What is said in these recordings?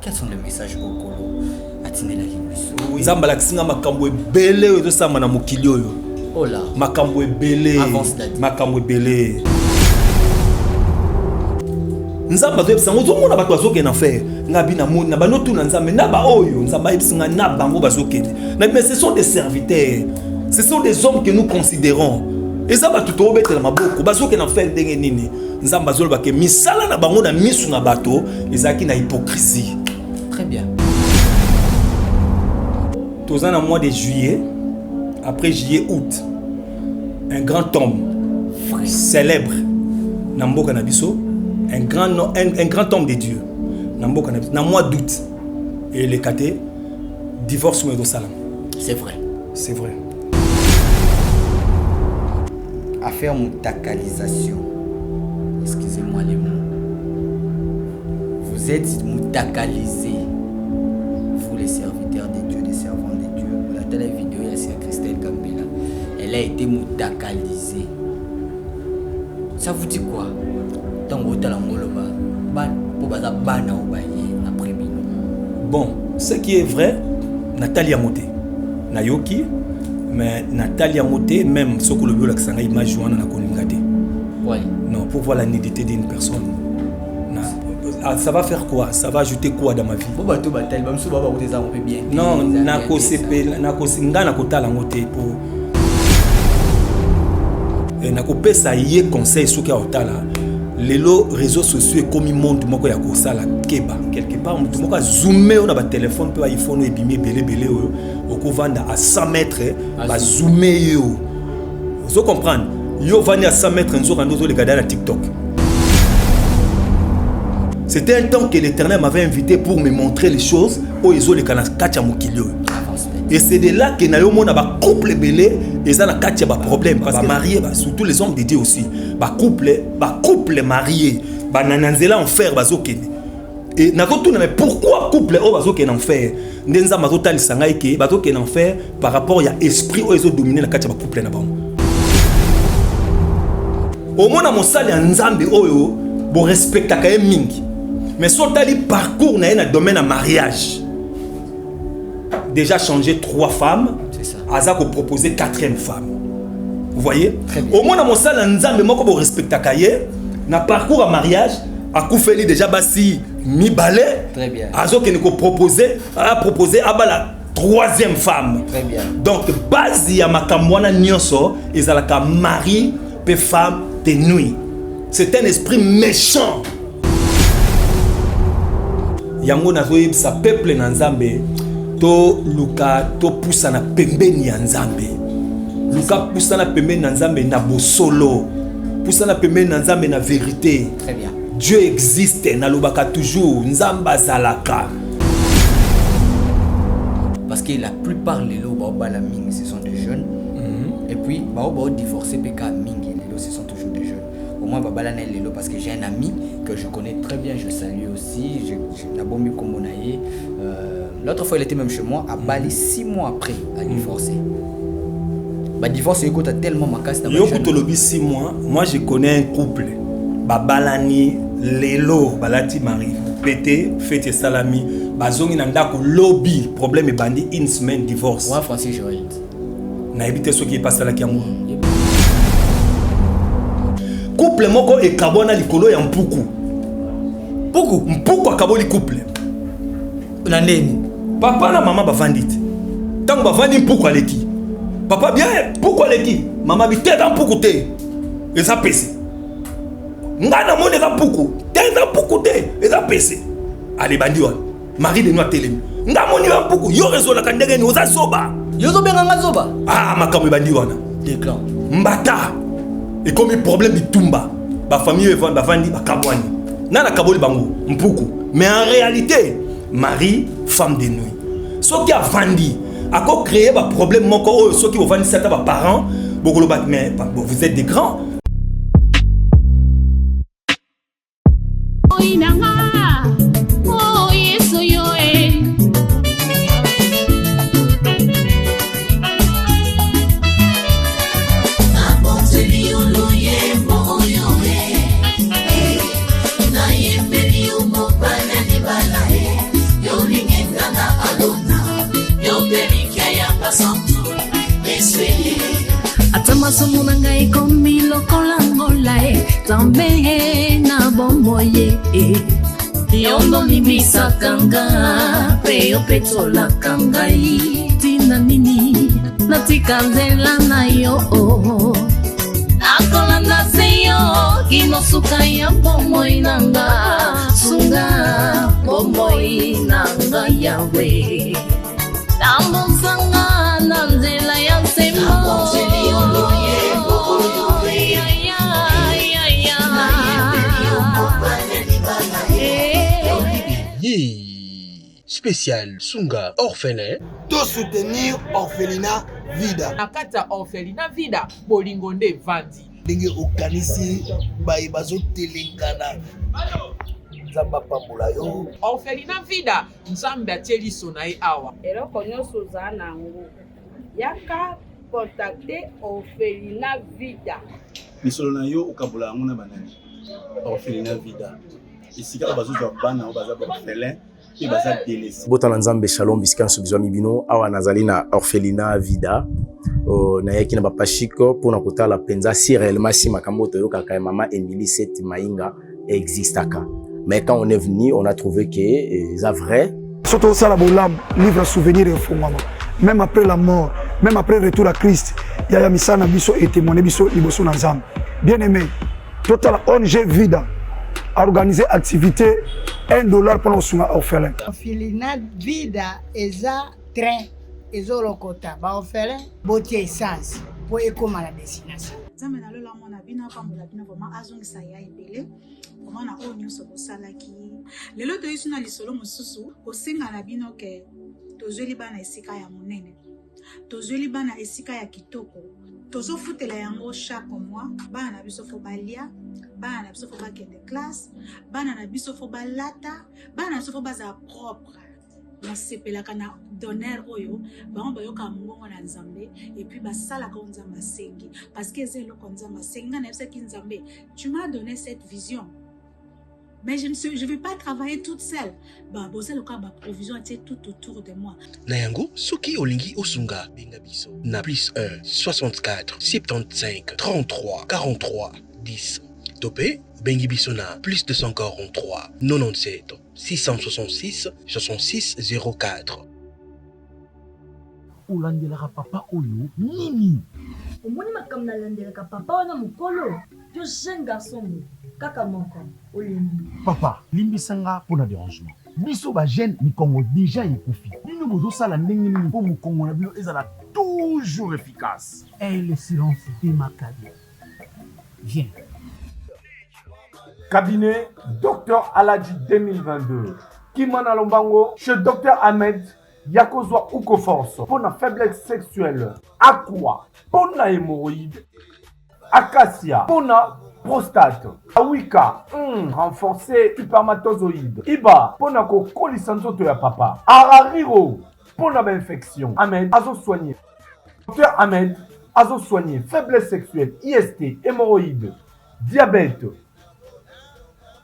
Quels sont les messages au colo atinela libiso? Nzamba la kisinga makambo ebele oyo tosamba na mokili oyo. Oh là. Makambo ebele. Avance la. Makambo ebele. Nzamba zo ebisango zo mona bato azokena faire. Ngabi na moni na banotu na nzambe na ba oyo nzamba ebisinga na bango bazokena. Mais ce sont des serviteurs. Ce sont des hommes que nous considérons. Et ça va tout au bête la maboko bazokena faire ndenge nini. Nzamba zo ba ke misala na bango na misu na bato ezaki na hypocrisie. Très bien. Tous en mois de juillet, après juillet août, un grand homme célèbre Nambo Kanabiso, un grand homme de Dieu Nambo Kanabiso, dans le mois d'août, et les catés divorce ou salam. C'est vrai. C'est vrai. Affaire moutakalisation. Excusez-moi les mots. Vous êtes moutakalisés. Vous les serviteurs de Dieu, les servants de Dieu. La télé vidéo, il y a sur Christelle Gambela. Elle a été moutakalisée. Ça vous dit quoi? Bon, ce qui est vrai, Nathalie Amoté. Nayoki, mais Nathalie Amoté, même ce que le bureau de image joint na Kolingate. Ouais. Non, pour voir la nudité d'une personne. Ça va faire quoi? Ça va ajouter quoi dans ma vie? Non, nako sepela, nako singa nako tala ngote pour nako pesa yé conseil soki a otala. Lelo réseaux sociaux comme monde moko ya ko sala keba quelque part mutu moko zoomer on a ba téléphone pe iPhone et bimé belé au ko vanda à 100 mètres ba zoomer yo. Vous comprendre? Yo vandi à 100 mètres nzo kandozo le gada na TikTok. C'était un temps que l'Éternel m'avait invité pour me montrer les choses où ils ont les kanakacha mukilio. Et c'est de là que nayo mona ba couple belé et ça na kacha ba problème parce que marié ba surtout les hommes dédiés aussi ba couple marié ba nananzela en fer bazokene. Et nako tuna mais pourquoi couple o bazokene en fer? Ndenza mazota lisanga ke bazokene en fer par rapport ya esprit où ils ont dominé la kacha ba couple na bango. Au mona mosali ya nzambe oyo bo respecta ka mingi. Mais son parcours dans le domaine de mariage. Déjà changé 3 femmes. C'est ça. Azak a proposé 4e femme. Vous voyez? Au moins dans mon salle, on respecte na parcours à mariage. A Koufeli déjà basi mi balai. Très bien. Azak a proposé à la 3e femme. Très bien. Donc base ya makamwana nyonso ezalaka mari pe femme de nuit. C'est un esprit méchant. Yango nazoyeb sa peuple na nzambe to luka to poussa na pembeni ya nzambe. Luka poussa na pembeni na nzambe na bosolo. Poussa na pembeni na nzambe na vérité. Très bien. Dieu existe na lobaka toujours nzamba zalaka. Parce que la plupart les lots la ming ce sont des jeunes. Et puis ba divorcé PK ming les lots ce sont toujours des jeunes. Au moins babala na les lots parce que j'ai un ami que je connais très bien, je salue aussi, je n'abombe comme on aille. L'autre fois il était même chez moi à Bali 6 mois après à divorcer. Bah divorce il coûte tellement ma casse. Yo pour te lobby 6 mois, moi je connais un couple. Babalani lelo balati mari pété fête salami bazongi na ndako lobby problème et bandi une semaine divorce. Ouais Francis Joël. Na éviter ce qui est passé là qui amour. Couple moko e kabona likolo ya mpuku. Mpuku akaboli couple. La neni. Papa na maman bavandite. Tant bavandi mpuku aleki. Papa bien mpuku aleki. Maman bi teta mpuku te. Eza pese. Ngana mone ka mpuku. Teta mpuku te. Eza pese. Ale bandi wana. Mari de noa telemi. Nga moni ka mpuku. Yo rezola ka ndenge ni oza soba. Yo zo benga nga zoba. Ah makambo bandi wana. Déclan. Mbata. Et comme il problème de Tumba, ma famille est vendue à Kabouani. Nana Kaboli Bango, Mpuku. Mais en réalité, mari, femme de nuit. Ce qui a vendu, a créé un problème, ceux qui ont vendu certains parents, mais vous êtes des grands. Masomo na ngai komi lokola ngola Zambe na bomboye Yondo limbisaka nga Pe yo petola kangai Tina nini Natika nzela na yo Nakolanda seyo Kinosuka ya bomboy nanga Sunga bomboy nanga yawe Tambosanga na nzela ya sembo Spécial Sunga orphelin. To soutenir orphelinat Vida. Nakata orphelinat Vida bolingonde vandi. Ndenge okanisi bayi bazotelengana. Nzamba pambola yo. Orphelinat Vida nzambe atieli sonae awa. Eloko nyonso oza nango. Yaka contacter orphelinat Vida. Misolo na yo okabola yango na banani. Orphelinat Vida. Isika bazozwa bana baza orphelin. Botana nzambe shalom bisika nsobizwa mibino awa nazali na orphelinat Vida na yaki na bapashiko pona kotala penza si réellement si makambo toyokaka mama Emily Seth Mainga existaka. Mais quand on est venu, on a trouvé que c'est vrai. Surtout ça la bolam livre souvenir et fondement. Même après la mort, même après le retour à Christ, il y a misana biso et témoigner biso liboso na nzambe. Bien aimé, total ONG Vida a organisé activité $1 pour nos orphelins. Orphelinat Vida eza train ezolokota ba orphelin botie essence pour ekoma la destination. Nzambe na lola mona bino pambola bino vraiment azongisa ya ebele vraiment na oyo nyonso bosalaki lelo toyesu na lisolo mosusu kosenga na bino ke tozweli bana esika ya monene tozweli bana esika ya kitoko tozofutela yango chaque mois bana na biso fo balia bana na biso fo bakende classe bana na biso fo balata bana na biso fo baza propre nasepelaka na donner oyo bango bayoka mongongo na nzambe et puis basalaka nzambe asengi parce que c'est eloko nzambe asengi na yebisaki nzambe tu m'as donné cette vision mais je ne vais pas travailler toute seule. Bah, bossa le cas, bah, provision était tout autour de moi. Nayango, Soki Olingi Osunga, Bengabiso. Na plus 1, 64, 75, 33, 43, 10. Topé, Bengibisona, plus 243, 97, 666, 66, 04. Olandelaka papa oyo, nini? Omoni makambo nalandelaka papa wana mokolo. To jeune garçon kaka moko olembi. Papa, limbisanga pona dérangement. Biso ba jeune mikongo déjà ekufi. Bino bozo sala ndenge nini po mokongo na bino ezala toujours efficace. Et le silence est macabre. Viens. Cabinet Dr Aladji 2022. Kimana Lombango chez Dr Ahmed Yakozwa Uko Force pour la faiblesse sexuelle. Aqua pour la hémorroïde. Acacia pour la prostate. Awika renforcé hypermatozoïde. Iba pour la colisanto ya papa. Arariro pour la infection. Ahmed azo soigné. Dr Ahmed azo soigné faiblesse sexuelle, IST, hémorroïde, diabète,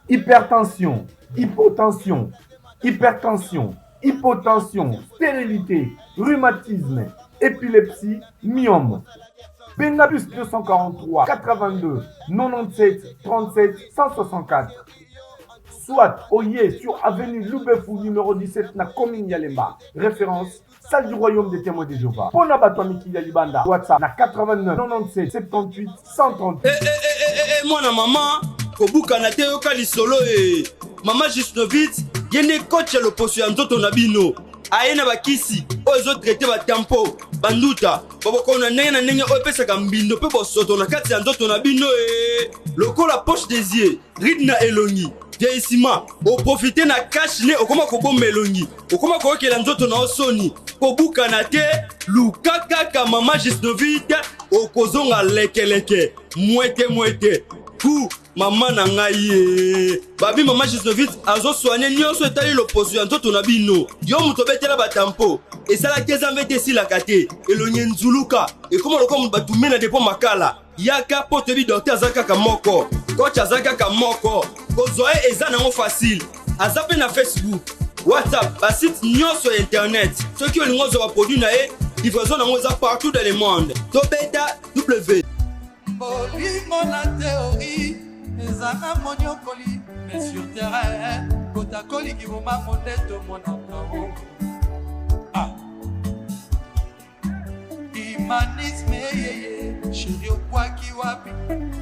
hypertension, hypotension, hypertension, hypotension, stérilité, rhumatisme, épilepsie, myome. Bengabus 243 82 97 37 164. Soit Oye sur avenue Loubefou numéro 17 na commune Yalemba. Référence salle du royaume des témoins de Jéhovah. Pona Batwamiki Yalibanda. WhatsApp na 89 97 78 130. Moi na maman kobuka na te yoka lisolo Mama Jusnovitz yene coach le poste ya nzoto na bino. Aena bakisi ozo traiter ba tempo banduta boboko na ndenge oyo pesaka mbindo pe bosoto na kati ya nzoto na bino lokola poche des yeux ridna elongi deisima o profiter na cash ne okoma kobomba elongi okoma kokela nzoto na osoni kobuka na te lukaka ka Mama Jusnovitz okozonga lekeleke mwete ku mama na ngai babi Mama Jusnovitz azo soigner nyonso etali loposo ya nzoto na bino yo muto betela batampo esala kezambe te silaka te elonye nzuluka ekoma lokoma batume na depo makala yaka pote bi docteur azaka moko coach azaka moko kozoe eza nango facile azape na Facebook WhatsApp ba site nyonso internet soki olingo zo ba produit na livraison nango za partout dans le monde tobeta w bolingo na théorie ezanga moniokoli mais sur terrain kotakoliki bomango nde tomonaka humanisme yeye chéri okwaki wapi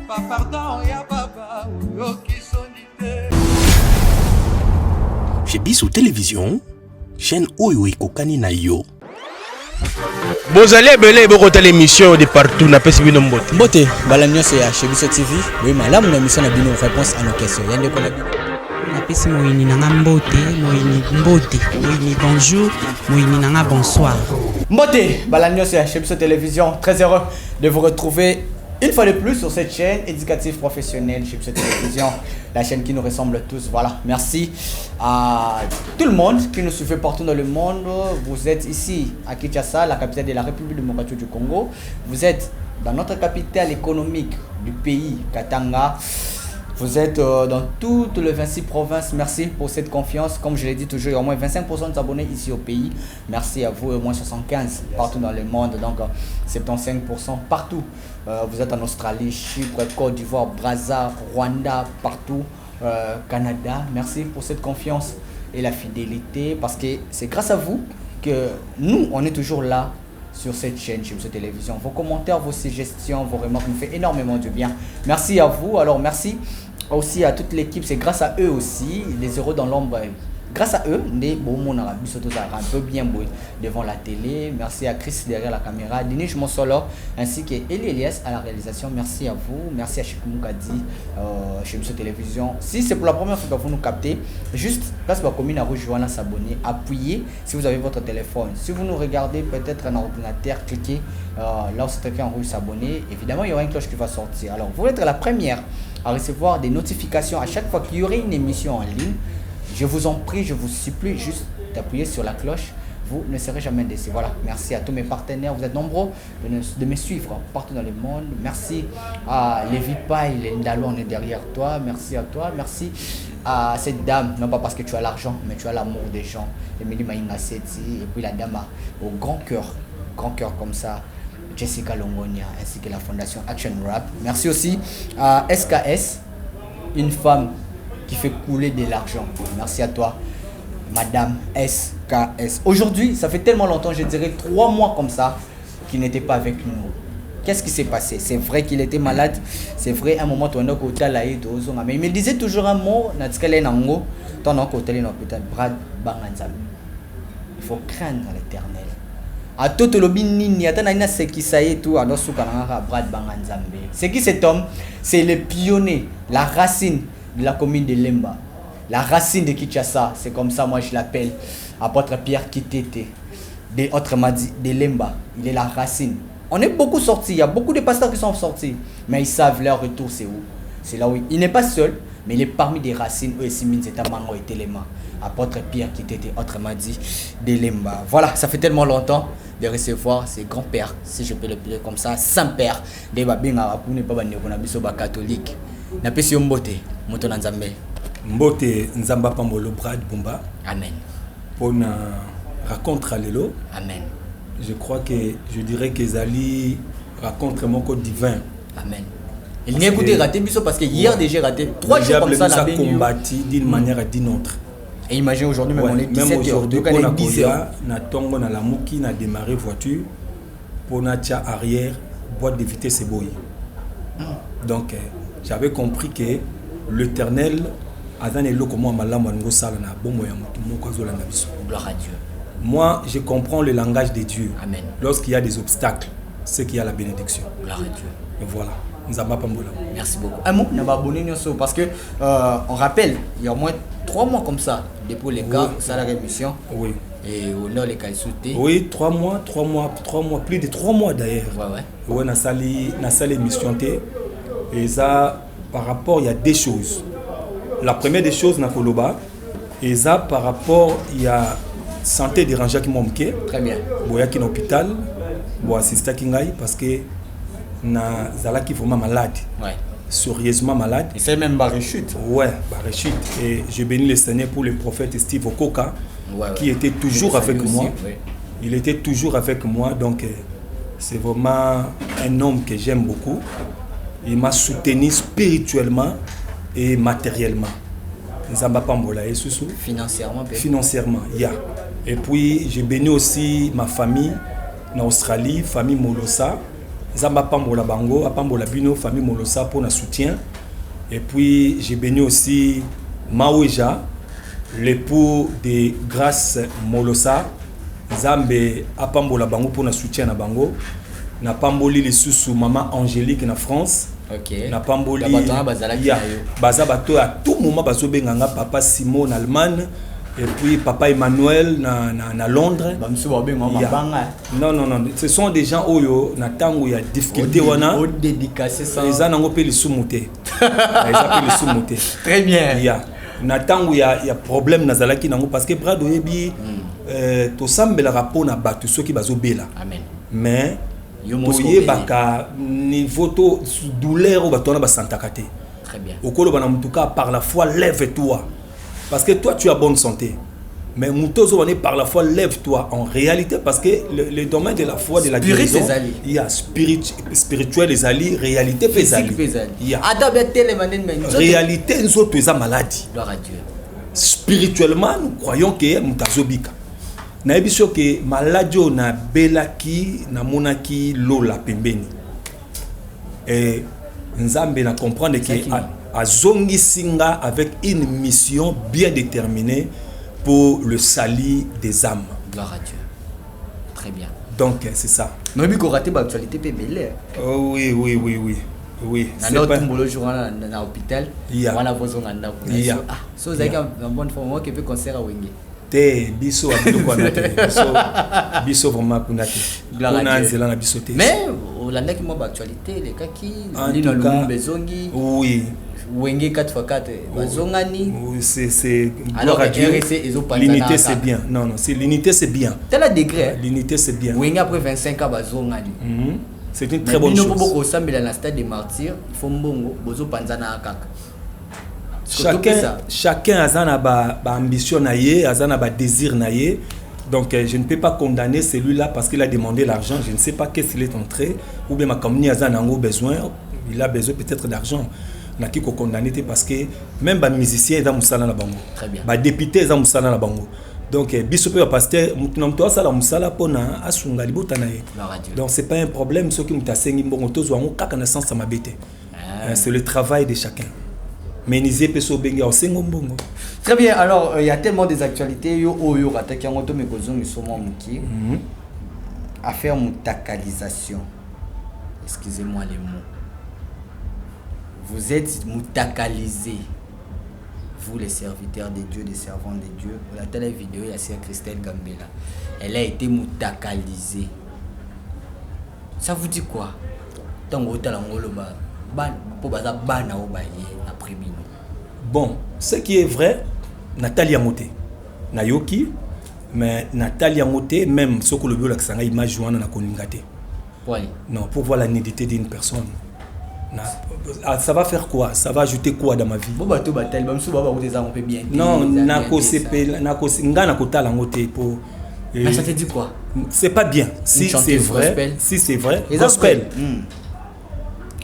papardon ya baba oyokisoni te. Chez Biso Télévision, chaîne oyo ekokani na yo. Bozali ebele bokota l'émission de partout na pesi bino mbote. Mbote bala nyonso ya chez Biso TV. Oui malamu na émission na bino réponse à nos questions. Yande ko na bino. Na pesi moyini nanga mbote, moyini mbote, moyini bonjour, moyini nanga bonsoir. Mbote bala nyonso ya chez Biso Télévision. Très heureux de vous retrouver une fois de plus sur cette chaîne éducative professionnelle chez Biso Télévision, la chaîne qui nous ressemble tous. Voilà, merci à tout le monde qui nous suit partout dans le monde. Vous êtes ici à Kinshasa, la capitale de la République démocratique du Congo. Vous êtes dans notre capitale économique du pays, Katanga. Vous êtes dans toutes les 26 provinces. Merci pour cette confiance. Comme je l'ai dit toujours, il y a au moins 25% d'abonnés ici au pays. Merci à vous, au moins 75% partout dans le monde. Donc 75% partout. Vous êtes en Australie, Chypre, Côte d'Ivoire, Brazza, Rwanda, partout. Canada. Merci pour cette confiance et la fidélité. Parce que c'est grâce à vous que nous, on est toujours là sur cette chaîne, chez Biso Télévision. Vos commentaires, vos suggestions, vos remarques nous font énormément de bien. Merci à vous. Alors merci aussi à toute l'équipe. C'est grâce à eux aussi, les héros dans l'ombre. Grâce à eux, un peu bien devant la télé. Merci à Chris derrière la caméra, Dinish Monsolo, ainsi que Eli Elias à la réalisation. Merci à vous. Merci à Chikou Kadi chez Biso Télévision. Si c'est pour la première fois que vous nous captez, juste place la commune à rejoindre, s'abonner, appuyez si vous avez votre téléphone. Si vous nous regardez peut-être un ordinateur, cliquez là où c'est écrit en rouge s'abonner. Évidemment, il y aura une cloche qui va sortir. Alors, vous êtes la première à recevoir des notifications à chaque fois qu'il y aurait une émission en ligne. Je vous en prie, je vous supplie juste d'appuyer sur la cloche. Vous ne serez jamais déçus. Voilà, merci à tous mes partenaires. Vous êtes nombreux de me suivre partout dans le monde. Merci à Lévi Paille, Lendalo, on est derrière toi. Merci à toi. Merci à cette dame, non pas parce que tu as l'argent, mais tu as l'amour des gens. Emily Maïna Seti, et puis la dame au grand cœur comme ça. Jessica Longonia, ainsi que la fondation Action Rap. Merci aussi à SKS, une femme qui fait couler de l'argent. Merci à toi, Madame SKS. Aujourd'hui, ça fait tellement longtemps, je dirais 3 mois comme ça, qu'il n'était pas avec nous. Qu'est-ce qui s'est passé? C'est vrai qu'il était malade. C'est vrai, à un moment, mais il me disait toujours un mot, il faut craindre l'éternel. C'est qui cet homme? C'est le pionnier, la racine de la commune de Lemba, la racine de Kinshasa, c'est comme ça moi je l'appelle, apôtre Pierre Kitete, autrement dit de Lemba, il est la racine. On est beaucoup sortis, il y a beaucoup de pasteurs qui sont sortis, mais ils savent leur retour c'est où. C'est là où il n'est pas seul, mais il est parmi des racines où Simine Zetamango et Téléma, apôtre Pierre Kitete, autrement dit de Lemba. Voilà, ça fait tellement longtemps de recevoir ses grands-pères, si je peux le dire comme ça, Saint-Père, des babinga, pour ne pas banner catholique. Na pesi mbote moto na nzambe mbote nzamba pambolo Brad Bumba. Amen. Pour na raconte lelo. Amen. Je crois que je dirais que Zali raconte mon code divin. Amen. Il n'y a écouté raté biso parce que hier déjà raté 3 jours comme ça na combattu d'une manière ou d'une autre. Et imagine aujourd'hui même on est 17 heures de on a 10 heures na tongo na la muki na démarrer voiture pour na tia arrière boîte de vitesse boy. Donc j'avais compris que l'Éternel a donné le comment gloire à Dieu. Moi, je comprends le langage de Dieu. Amen. Lorsqu'il y a des obstacles, c'est qu'il y a la bénédiction. Gloire à Dieu. Et voilà. Merci beaucoup. Un mot, parce que on rappelle, il y a au moins 3 mois comme ça, depuis les gars, ça la rémission. Oui. Et on a les cas sautés. Oui, 3 mois, plus de 3 mois d'ailleurs. Ouais. Ouais, na sali émission té. Et ça, par rapport, il y a 2 choses. La première des choses, Nakoloba, et ça, par rapport, il y a santé dérangée qui m'a manqué. Très bien. Boya qui est en hôpital, boya assisté qui ngaï, parce que na zala qui est vraiment malade. Ouais. Sérieusement malade. Et c'est même barrechute. Ouais, barrechute. Et je bénis le Seigneur pour le prophète Steve Okoka, qui était toujours avec moi. Aussi, Il était toujours avec moi, donc c'est vraiment un homme que j'aime beaucoup. il m'a soutenu spirituellement et matériellement. Nzamba Pambola et sous financièrement, yeah. Et puis j'ai béni aussi ma famille en Australie, famille Molosa. Nzamba Pambola Bango, Pambola Bino, famille Molosa pour le soutien. Et puis j'ai béni aussi Maoueja, l'époux de Grâce Molosa. Nzambe Pambola Bango pour le soutien na Bango. Na Pamboli les sous maman Angélique en France. Ok. Na Pamboli Baza bato à tout moment bazo benganga papa Simon en Allemagne et puis papa Emmanuel na Londres. Non, ce sont des gens oyo na tango ya difficulté wana. Au dédicacé ça. Les gens n'ont pas les sous-montés. Ils appellent les sous-montés. Très bien. Ya na tango ya problème nazalaki nango parce que brado yebi to sambela rapport na bato ceux qui bazo bela. Amen. Mais toye baka niveau to douleur ou batona ba santakate. Très bien. Okolo bana mutuka par la foi lève-toi parce que toi tu as bonne santé. Mais mutozo on par la foi lève-toi en réalité parce que le domaine de la foi de la guérison il y a spirituel les alliés réalité physique il y a réalité nous autres eza maladie. Gloire à Dieu. Spirituellement nous croyons que mutazobika. Na ebiso ke maladio na belaki na monaki lola pembeni et nzambe na comprendre que azongi singa avec une mission bien déterminée pour le salut des âmes. Gloire à Dieu. Très bien. Donc c'est ça. Mais bi ko raté ba actualité pe belle. Oh oui. C'est pas un jour à l'hôpital. On a besoin d'un so zaka en bonne forme que peut concert à Wenge. Biso biso vraiment mais Hollande qui m'a actualité les cas qui dans le bezongi oui Wenge 4x4 bazongani c'est alors l'unité c'est bien non c'est l'unité c'est bien tel degré l'unité c'est bien Wenge après 25 ans bazongani c'est une très bonne chose mais nous pouvons sambela na stade des martyrs il faut mbongo bozo panzana kaka. Chacun a ba ambition naie, a ba désir naie. Donc je ne peux pas condamner celui-là parce qu'il a demandé l'argent. Je ne sais pas qu'est-ce qu'il est entré ou bien ma communauté a besoin. Il a besoin peut-être d'argent. Na qui ko condamner parce que même ba musicien dans musala na bango. Très bien. Ba député dans musala na bango. Donc biso pe pasteur mutunam to sala musala pona asunga libota naie. Donc c'est pas un problème ceux qui mutasengi mbongo tozo ngo kaka na sens ma bête. C'est le travail de chacun. Très bien, alors il y a tellement des actualités. Affaire mutakalisation. Excusez-moi les mots. Vous êtes mutakalisés. Vous les serviteurs de Dieu, les servants de Dieu. La télé vidéo, il y a Sœur Christelle Gambela. Elle a été mutakalisée. Ça vous dit quoi? Bon, ce qui est vrai, Nathalie Amote, Nayoki, mais Nathalie Amote, même ce que le bureau a image joint na koningate. Non, pour voir la nudité d'une personne. Ça va faire quoi? Ça va ajouter quoi dans ma vie? Non, mais ça te dit quoi? C'est pas bien. Si c'est vrai, gospel.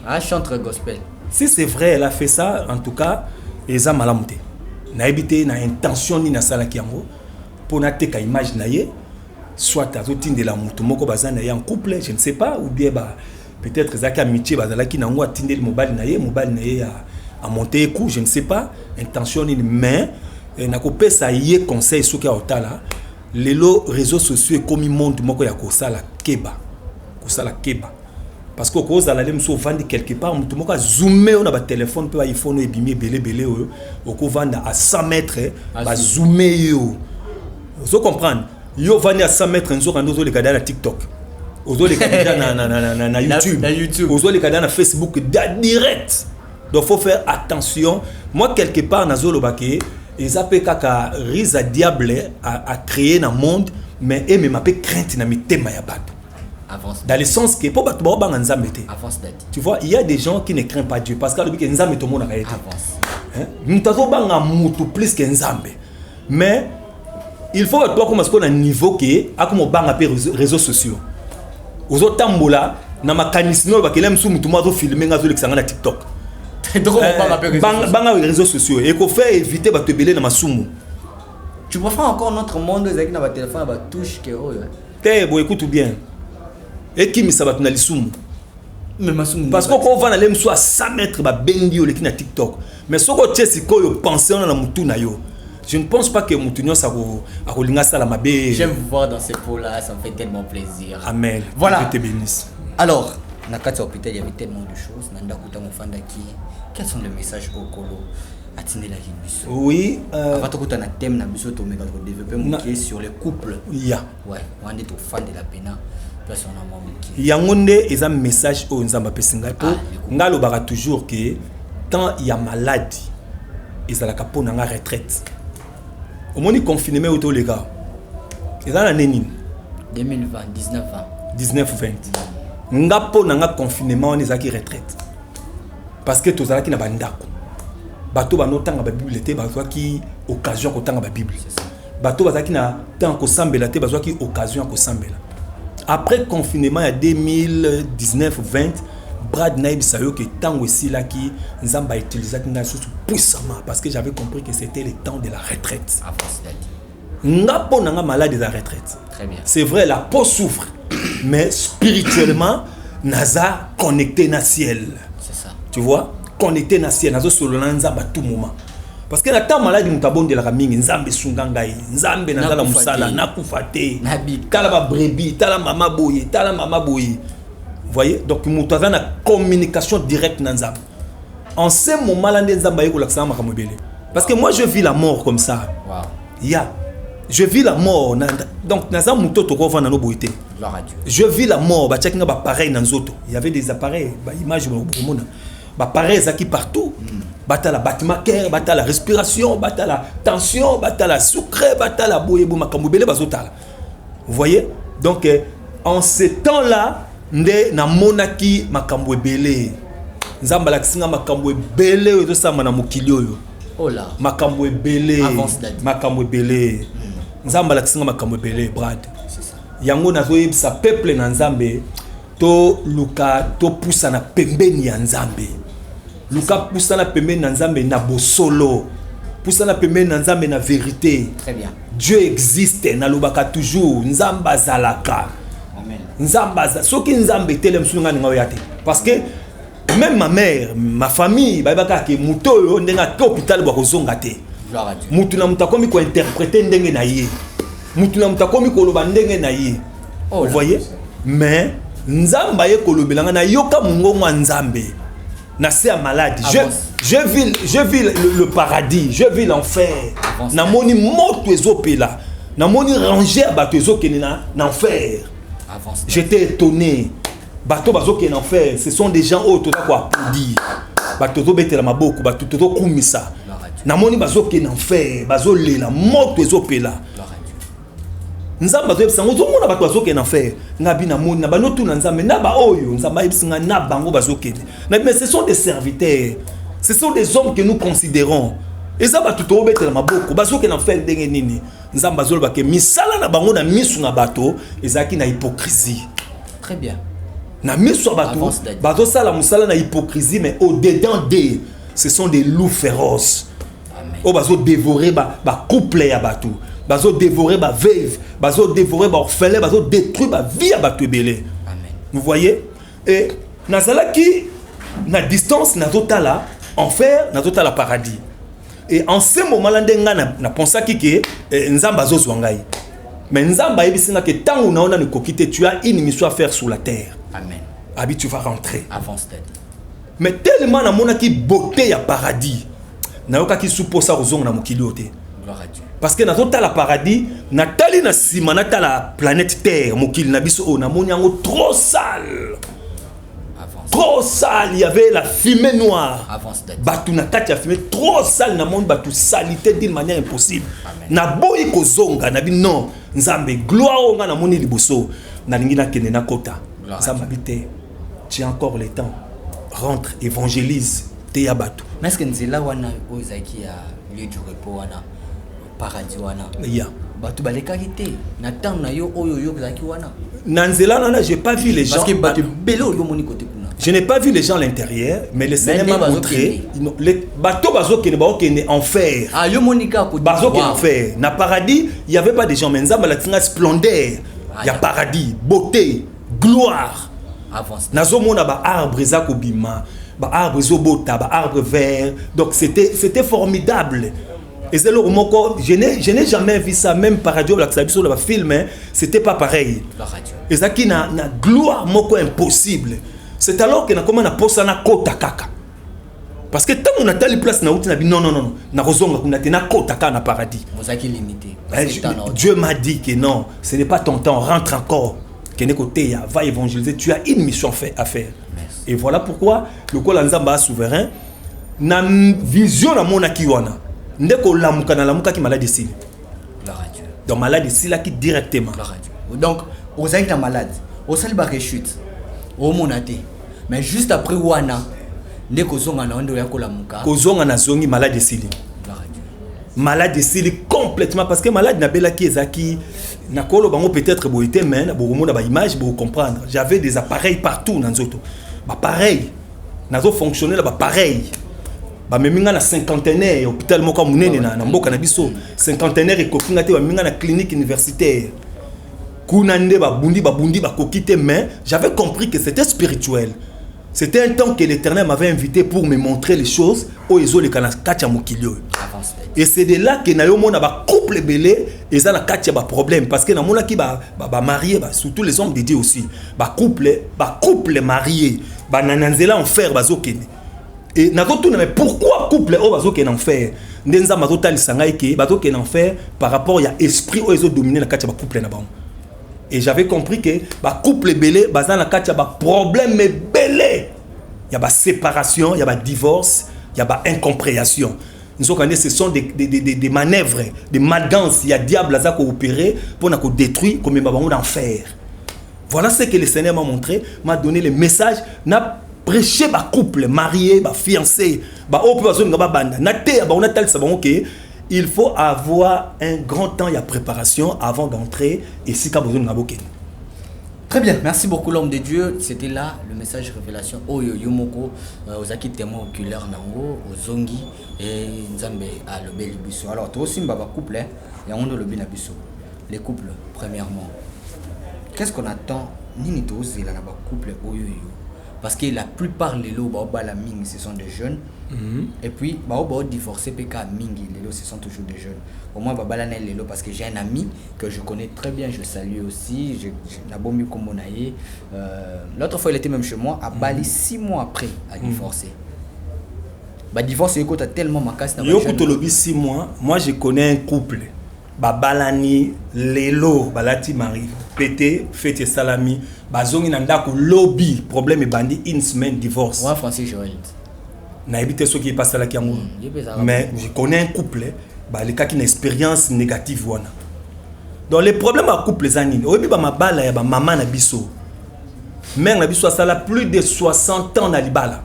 Ah, chanteur gospel. Si c'est vrai, elle a fait ça, en tout cas, ils ont malamouté. Na habité na intention ni na sala kiango pour na teka image na ye soit azotine de la mutu moko bazana ya en couple, je ne sais pas ou bien ba peut-être zaka amitié bazala ki nango atinde le mobile na ye a monter coup, je ne sais pas intention ni mais na ko pesa ye conseil soki otala lelo réseaux sociaux comme monde moko ya ko sala keba parce que cause à la lème so vendre quelque part mutu moko zoomer on a ba téléphone pe iPhone et bimé belé au ko vendre à 100 mètres ba zoomer yo vous comprenez yo vendre à 100 mètres nzo quand les cadres na TikTok ozo les cadres na YouTube ozo les cadres na Facebook direct donc faut faire attention moi quelque part na zolo baké ils appellent kaka risa diable à créer dans monde mais et même appelle crainte na mitema ya bato. Avance. Dans le sens que pour battre banga nzambe te. Avance date. Tu vois, il y a des gens qui ne craignent pas Dieu parce que le but que nzambe to mona ka été. Avance. Mutazo banga mutu plus que nzambe. Mais il faut toi comme ce qu'on a niveau que a comme banga pe réseaux sociaux. Aux tambola na makanisi no bakela msu mutu mazo filmer ngazo lekisanga na TikTok. Banga les réseaux sociaux et qu'on fait éviter ba te belé na masumu. Tu préfères encore notre monde avec na téléphone ba touche que oh. Bon écoute bien. Et qui mi sabat na lisumu. Mais masumu parce qu'on va na lemso à 100 mètres ba bengi oleki na TikTok. Mais soko tchesi ko yo penser on na mutu na yo. Je ne pense pas que Moutounion ça a roulé ça la mabé. J'aime vous voir dans ces pots-là, ça me fait tellement plaisir. Amen. Voilà. Je te bénisse. Alors, Nakati hôpital, il y avait tellement de choses. Nanda Kuta Mofandaki. Quels sont les messages au colo? Atteindre la vie. Oui. Avant tout, on a thème nabiso to mega to développer mon qui est sur les couples. Yeah. Ouais. On est au fan de la pena. Personne n'a moins qui. Yangonde est un message au Nzamba Pesinga. Ngalo bara toujours que quand il y a maladie, ils ont la capone en retraite. Au moins, confinement autour les gars. C'est dans l'année 2020, 19-20. Ngapo nanga confinement on est à retraite. Parce que tous qui na bandako. Bato ba notanga ba bibliothèque bato qui occasion ko tanga ba Bible. Bato bazaki na tant ko sambela te bato qui occasion ko sambela. Après confinement il y a 2019-20 Brad Naib Sayo que tant aussi là qui Nzamba utilisait une chose puissamment parce que j'avais compris que c'était le temps de la retraite. Ngapo nanga malade de la retraite. Très bien. C'est vrai la peau souffre mais spirituellement naza connecté na ciel. C'est ça. Tu vois? Connecté na ciel nazo solo na Nzamba tout moment. Parce que la temps malade mutabonde la mingi Nzambe sungangai Nzambe naza la musala na kufate. Tala ba brebi, tala mama boye, tala mama boye. Vous voyez? Donc, nous avons une communication directe dans Nzamba. En ce moment-là, parce que moi, je vis la mort comme ça. Wow. Yeah. Je vis la mort. Donc, je vis la mort. Il y avait des appareils. Images, appareils qui partout. La bâtiment cœur, la respiration, la tension, la sucré, la boye, vous voyez? Donc, en ce temps-là, nde na monaki makambo ebele Nzamba la kisinga makambo ebele oyo sama na mokili oyo ola makambo ebele makambo ebele Nzamba la kisinga makambo ebele Brad c'est ça yango nazoyebisa peuple na Nzambe to luka to pusa na pembeni ya Nzambe luka pusa na pembeni na Nzambe na bosolo pusa na pembeni na Nzambe na vérité. Très bien. Dieu existe na lobaka toujours Nzamba zalaka. Nzambaza soki nzambe tele msunga nga yate parce que même ma mère ma famille ba baka ke muto yo ndenga ke hôpital ba kozonga te mutu na mutakomi ko interpréter ndenge na ye mutu na mutakomi ko loba ndenge na ye vous voyez mais nzamba ye ko lobelanga na yoka mungongo nzambe na se malade je vis le paradis je vis l'enfer na moni moto ezopela na moni ranger bato ezokene na enfer. J'étais étonné. Bato bazo qui en enfer, ce sont des gens autres quoi pour dire. Bato to betela maboko, bato to kumisa. Na moni bazo qui en enfer, bazo lela moto ezopela. Nzamba zo ebisa ngozo mona bato bazo qui en enfer. Ngabi na moni na banotu na nzambe na ba oyo, nzamba ebisinga na bango bazo qui. Mais ce sont des serviteurs. Ce sont des hommes que nous considérons. Et ça bato to betela maboko, bazo qui en enfer ndenge nini. Nzamba zo ba ke misala na bango na misu na bato, ezaki na hypocrisie. Très bien. Na misu bato, bato sala musala na hypocrisie mais au dedans d'eux, ce sont des loups féroces. Amen. O bazo dévorer ba couple ya bato. Bazo dévorer ba veuve, bazo dévorer ba orphelin, bazo détruire ba vie ya bato belé. Amen. Vous voyez? Et nazala ki na distance nazotala enfer, nazotala paradis. Et en ce moment-là, na pensa que Nzamba zozwa ngai. Mais Nzamba ebisinga que tant on a quitter, tu as une mission à faire sur la terre. Amen. Abi tu vas rentrer. Avance tête. Mais tellement na mona ki beauté ya paradis. Na yoka ki supposa ozonga na mokili ote. Gloire à Dieu. Parce que na tota la paradis, na tali na sima na ta la planète terre, mokili na biso o na moni yango trop sale. Trop sale, il y avait la fumée noire. Batou na kati ya fumée trop sale na monde batou salité d'une manière impossible. Na boyi ko zonga na bi non, Nzambe gloire nga na moni liboso na lingi na kende na kota. Nzambe bité. Tu as encore le temps. Rentre, évangélise te ya batou. Mais est-ce que nzela wana ozaki ya lieu du repos wana paradis wana? Ya. Batou baleka kité. Na temps na yo oyo yo zaki wana. Nanzela, j'ai pas vu les gens. Parce que Bélo, il côté. Je n'ai pas vu les gens à l'intérieur, mais le Seigneur m'a montré les bateaux en fer. Ah, yo monika en fer. Na paradis, il y avait pas de gens, mais nzamba la splendeur. Il y a paradis, beauté, gloire. Avance. Nazo mona ba arbre ezako bima, ba arbre zobota, ba arbre vert. Donc c'était formidable. Et c'est le moment je n'ai jamais vu ça, même par radio, sur le film, hein, c'était pas pareil. La radio. Et ça qui n'a gloire moko impossible. C'est alors que na comment na posa na kota kaka. Parce que tant on a telle place na outi na non na rozonga kuna te na kota kaka na paradis. Vous avez limité. Dieu m'a dit que non, ce n'est pas ton temps, rentre encore. Kene côté ya va évangéliser, tu as une mission à faire. Merci. Et voilà pourquoi le col nzamba souverain na vision na mona kiwana. Ndeko lamuka na lamuka ki malade ici. La radio. Donc malade ici là qui directement. La radio. Donc vous êtes malade. Au salle ba rechute. Au monate. Mais juste après wana ndeko zonga na ndo ya ko lamuka. Ko zonga na zongi malade ici. La radio. Malade ici complètement parce que malade na bela ki ezaki na kolo bango peut-être boité mais na bomona ba image pour comprendre. J'avais des appareils partout dans zoto. Ba pareil. Nazo fonctionner là ba pareil. Ba meminga na cinquantenaire hôpital moko munene na mboka na biso cinquantenaire ekofinga te ba minga na clinique universitaire kunande ba bundi ba kokite mais j'avais compris que c'était spirituel. C'était un temps que l'Éternel m'avait invité pour me montrer les choses au ezo le kana kacha mokilio. Et c'est de là que na yo mona ba couple belé et ça na kacha ba problème parce que na mona ki ba marié ba surtout les hommes de Dieu aussi ba couple marié ba nananzela en fer bazokene. Et mais pourquoi couple au bazo ken enfer ndenza mazota lisanga ke bazo ken enfer par rapport ya esprit au ezo dominer na katia ba couple na bango. Et j'avais compris que ba couple belé bazana katia ba problème belé. Il y a ba séparation, il y a ba divorce, il y a ba incompréhension. Nous avons ce sont des manœuvres, des mangances, il y a diable à opérer pour nous détruire comme babamo d'enfer. Voilà ce que le Seigneur m'a montré, m'a donné le message n'a prêcher ba couple marié ba fiancé ba il faut avoir un grand temps de préparation avant d'entrer et si ka besoin ngaboke. Très bien, merci beaucoup l'homme de Dieu. C'était là le message révélation oyo yomoko aux acquis témoins oculaires nango aux zongi et nzambe à le bel biso. Alors toi aussi ba couple et on le bien biso. Les couples premièrement. Qu'est-ce qu'on attend nini to zela na ba couple oyo yo? Parce que la plupart les lots la ming ce sont des jeunes et puis divorcé PK mingi les lots ce sont toujours des jeunes. Au moins les lots parce que j'ai un ami que je connais très bien, je salue aussi, je n'abombe comme mon aïe. L'autre fois il était même chez moi à Bali 6 mois après à divorcer. Bah divorce il coûte tellement ma casse. Yo coûte le 6 mois, moi je connais un couple. Babalani lelo balati mari pété fête salami bazongi nanda ko lobby problème et bandi une semaine divorce. Moi français Joël. Na habité ce qui passe là qui amour. Mais je connais un couple ba les cas qui une expérience négative wana. Donc les problèmes à couple les années. Oyebi ba mabala ya ba maman na biso. Mère na biso ça la plus de 60 ans na libala.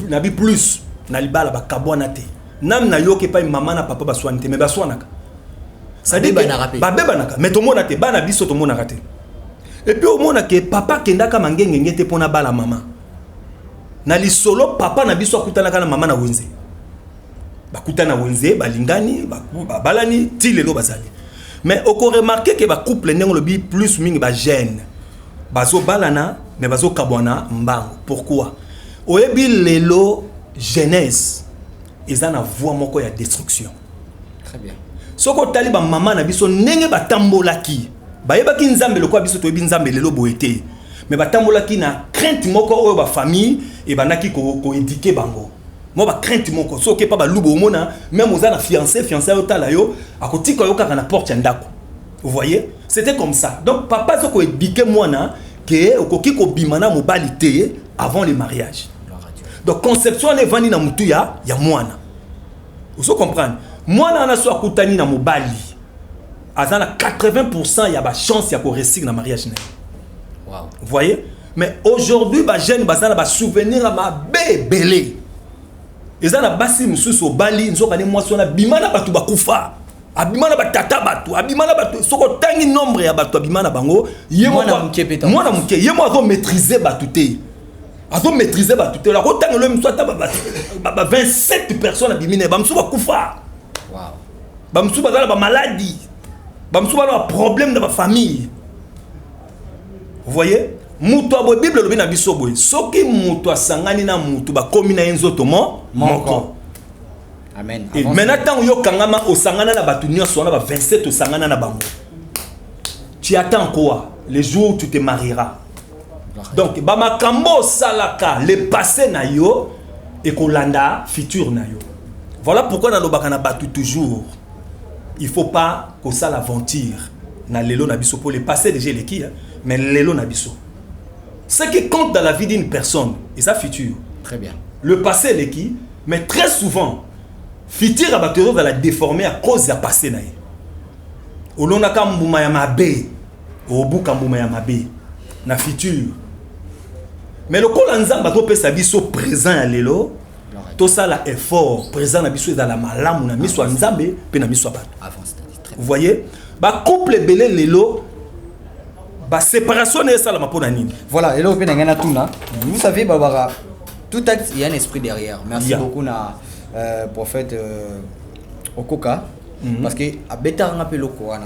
Na bi plus na libala ba kabwana te. Nam na yoke pa maman na papa ba sointe mais ba soinaka. Ça dit babebanaka mais tout le monde a été bana biso tout le monde a raté. Et puis au monde que papa kenda ka mangenge ngete pona bala maman. Na li solo papa na biso akutana kana maman na wenze. Ba kutana wenze balingani ba balani ti lelo bazali. Mais oko remarquer que ba couple nengo lobi plus mingi ba jeune. Bazo balana mais bazo kabwana mbango. Pourquoi? Oyebi lelo jeunesse ezana voix moko ya destruction. Très bien. Soko taliba maman na biso nenge batambolaki bayebaki nzambe lokwa biso toyebi nzambe lelo boete mais batambolaki na crainte moko oyo ba famille et banaki ko éduquer bango mo ba crainte moko soki pa ba lubo omona même ozana fiancé otala yo akotika yo kaka na porte ya ndako. Vous voyez, c'était comme ça. Donc papa soko éduquer mwana que okoki ko bimana mobali te avant le mariage. Donc conception ne vani na mutu ya mwana. Vous comprenez? Moi na so akutani na mobali azana 80% ya ba chance ya ko réussir na mariage na. Wow. Vous voyez? Mais aujourd'hui ba jeune bazana ba souvenir à ma bébélé. Ezana basi mususu bali nzoka ne mwasona bimana batu bakufa. abimana batata bato abimana bato soko tangi nombre ya bato abimana bango mwana muke yemo azo maîtriser bato te azo maîtriser bato te la ko tangi le msota ba 27 personnes abimine ba msuba kufa wow ba msuba zala ba maladie ba msuba ba problème dans ma famille vous voyez muto abo bible lobi na biso boy soki muto asangani na muto ba komi na enzoto moko amen. Et maintenant, yo kangama osangana na batu nyonso na ba 27 osangana na bango. Tu attends quoi? Le jour où tu te marieras. Donc ba makambo salaka le passé na yo et kolanda futur na yo. Voilà pourquoi na lobaka na batu toujours. Il faut pas que ça l'aventure na lelo na biso pour le passé déjà les qui mais lelo na biso. Ce qui compte dans la vie d'une personne et sa futur. Très bien. Le passé les qui mais très souvent futur abatero va la déformer à cause du passé na ye. Olona ka mbuma ya mabe, obuka mbuma ya mabe na futur. Mais le col nzamba to pesa biso présent ya lelo, to ça la effort présent na biso dans la malamu na miso nzambe pe na miso bato. Vous voyez? Ba couple belé lelo ba séparation na ça la mapona nini. Voilà, et là pe na ngana tuna. Vous savez babara tout acte il y a un esprit derrière. Merci beaucoup na prophète Okoka parce que abeta nga pe lokoana